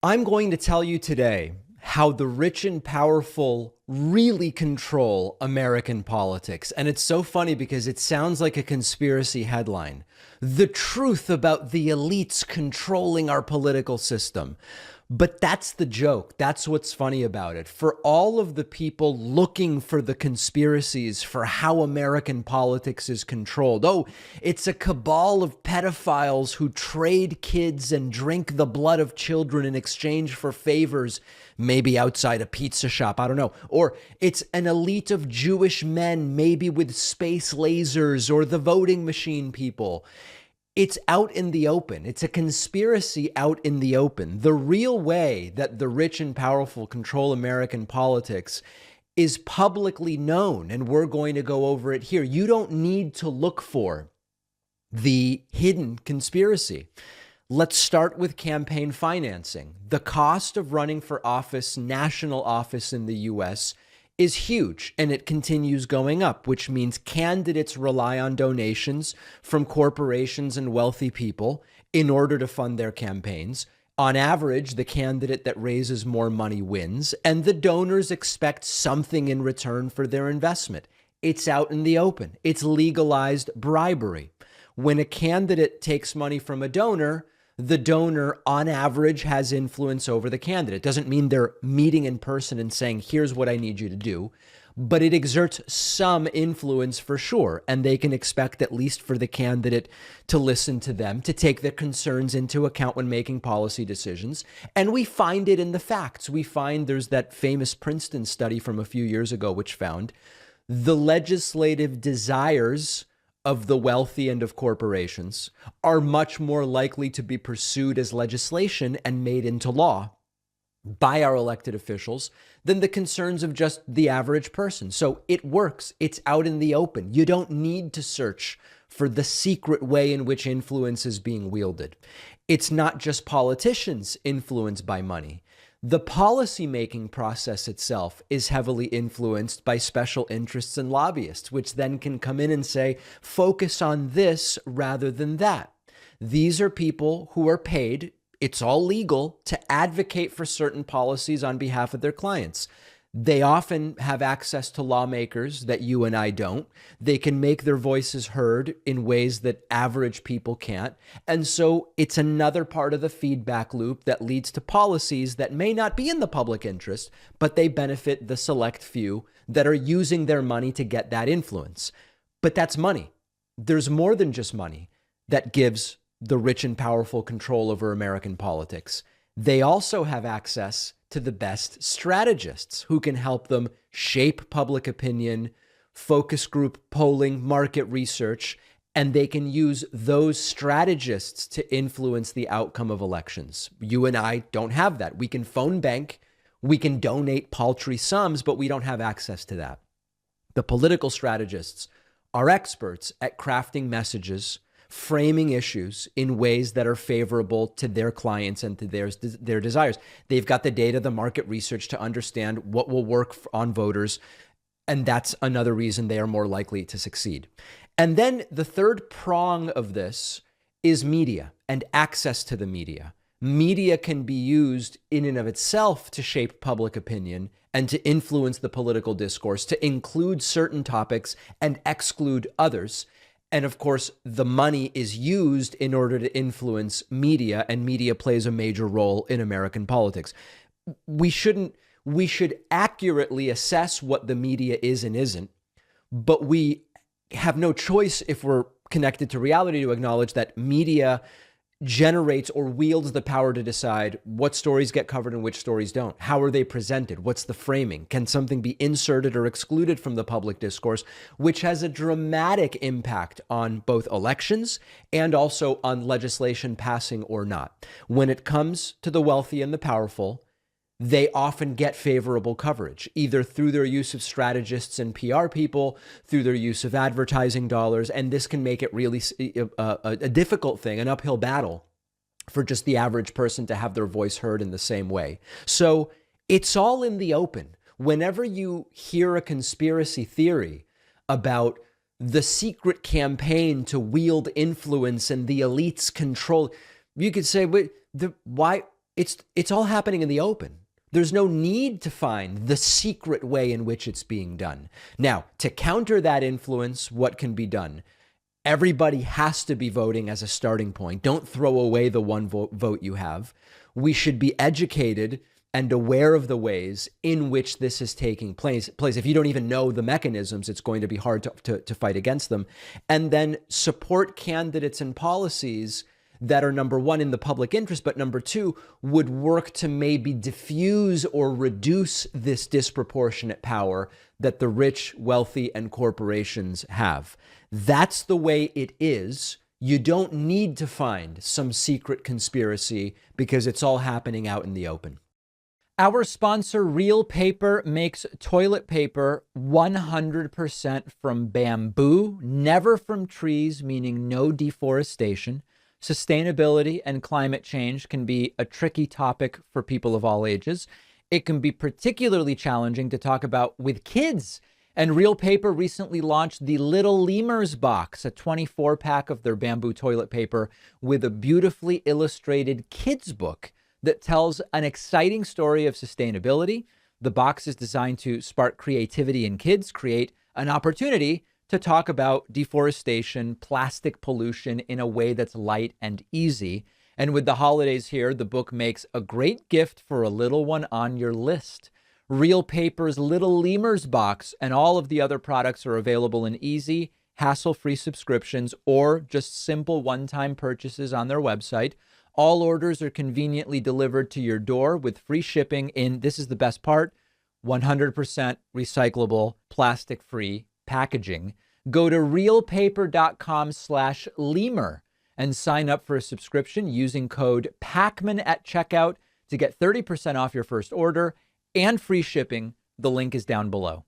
I'm going to tell you today how the rich and powerful really control American politics. And it's so funny because it sounds like a conspiracy headline. The truth about the elites controlling our political system. But that's the joke. That's what's funny about it. For all of the people looking for the conspiracies for how American politics is controlled, oh, it's a cabal of pedophiles who trade kids and drink the blood of children in exchange for favors, maybe outside a pizza shop, I don't know. Or it's an elite of Jewish men, maybe with space lasers or the voting machine people. It's out in the open. It's a conspiracy out in the open. The real way that the rich and powerful control American politics is publicly known, and we're going to go over it here. You don't need to look for the hidden conspiracy. Let's start with campaign financing. The cost of running for office, national office in the US, is huge, and it continues going up, which means candidates rely on donations from corporations and wealthy people in order to fund their campaigns. On average, the candidate that raises more money wins, and the donors expect something in return for their investment. It's out in the open. It's legalized bribery. When a candidate takes money from a donor, the donor on average has influence over the candidate. It doesn't mean they're meeting in person and saying, here's what I need you to do, but it exerts some influence for sure. And they can expect, at least for the candidate, to listen to them, to take their concerns into account when making policy decisions. And we find it in the facts. We find there's that famous Princeton study from a few years ago, which found the legislative desires of the wealthy and of corporations are much more likely to be pursued as legislation and made into law by our elected officials than the concerns of just the average person. So it works. It's out in the open. You don't need to search for the secret way in which influence is being wielded. It's not just politicians influenced by money. The policymaking process itself is heavily influenced by special interests and lobbyists, which then can come in and say, focus on this rather than that. These are people who are paid, it's all legal, to advocate for certain policies on behalf of their clients. They often have access to lawmakers that you and I don't. They can make their voices heard in ways that average people can't. And so it's another part of the feedback loop that leads to policies that may not be in the public interest, but they benefit the select few that are using their money to get that influence. But that's money. There's more than just money that gives the rich and powerful control over American politics. They also have access to the best strategists who can help them shape public opinion, focus group polling, market research, and they can use those strategists to influence the outcome of elections. You and I don't have that. We can phone bank, we can donate paltry sums, but we don't have access to that. The political strategists are experts at crafting messages, framing issues in ways that are favorable to their clients and to their desires. They've got the data, the market research to understand what will work on voters. And that's another reason they are more likely to succeed. And then the third prong of this is media and access to the media. Media can be used in and of itself to shape public opinion and to influence the political discourse, to include certain topics and exclude others. And of course, the money is used in order to influence media, and media plays a major role in American politics. We should accurately assess what the media is and isn't, but we have no choice, if we're connected to reality, to acknowledge that media generates or wields the power to decide what stories get covered and which stories don't. How are they presented? What's the framing? Can something be inserted or excluded from the public discourse, which has a dramatic impact on both elections and also on legislation passing or not. When it comes to the wealthy and the powerful, they often get favorable coverage, either through their use of strategists and PR people, through their use of advertising dollars, and this can make it really a difficult thing, an uphill battle for just the average person to have their voice heard in the same way. So it's all in the open. Whenever you hear a conspiracy theory about the secret campaign to wield influence and the elites control, you could say, why? It's all happening in the open. There's no need to find the secret way in which it's being done. Now, to counter that influence, what can be done? Everybody has to be voting as a starting point. Don't throw away the one vote you have. We should be educated and aware of the ways in which this is taking place. If you don't even know the mechanisms, it's going to be hard to fight against them. And then support candidates and policies that are, number one, in the public interest, but number two, would work to maybe diffuse or reduce this disproportionate power that the rich, wealthy, and corporations have. That's the way it is. You don't need to find some secret conspiracy because it's all happening out in the open. Our sponsor, Real Paper, makes toilet paper 100% from bamboo, never from trees, meaning no deforestation. Sustainability and climate change can be a tricky topic for people of all ages. It can be particularly challenging to talk about with kids. And Real Paper recently launched the Little Lemurs box, a 24-pack of their bamboo toilet paper with a beautifully illustrated kids book that tells an exciting story of sustainability. The box is designed to spark creativity in kids, create an opportunity to talk about deforestation, plastic pollution in a way that's light and easy. And with the holidays here, the book makes a great gift for a little one on your list. Real Paper's Little Lemurs box and all of the other products are available in easy, hassle-free subscriptions or just simple one-time purchases on their website. All orders are conveniently delivered to your door with free shipping in, this is the best part, 100% recyclable, plastic-free packaging. Go to realpaper.com/lemur and sign up for a subscription using code PACMAN at checkout to get 30% off your first order and free shipping. The link is down below.